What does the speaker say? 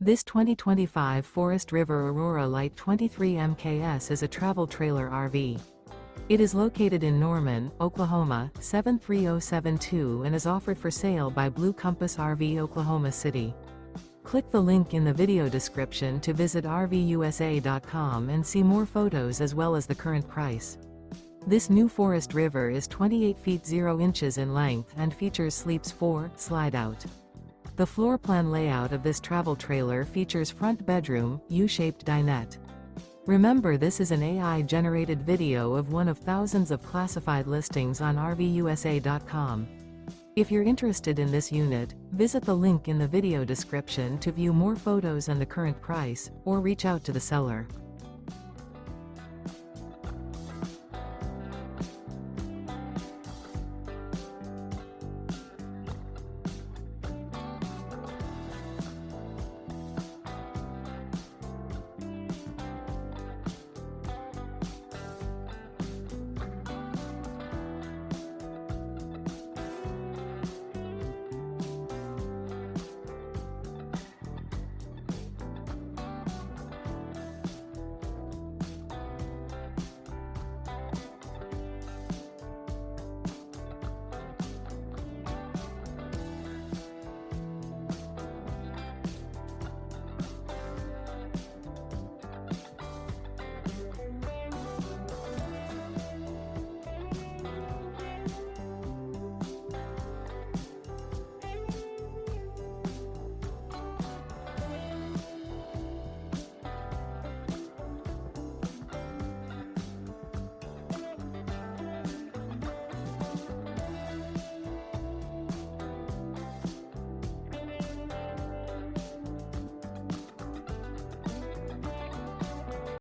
This 2025 Forest River Aurora Light 23 MKS is a travel trailer RV. It is located in Norman, Oklahoma, 73072 and is offered for sale by Blue Compass RV Oklahoma City. Click the link in the video description to visit RVUSA.com and see more photos as well as the current price. This new Forest River is 28 feet 0 inches in length and features Sleeps 4 Slideout. The floor plan layout of this travel trailer features front bedroom, U-shaped dinette. Remember, this is an AI-generated video of one of thousands of classified listings on RVUSA.com. If you're interested in this unit, visit the link in the video description to view more photos and the current price, or reach out to the seller.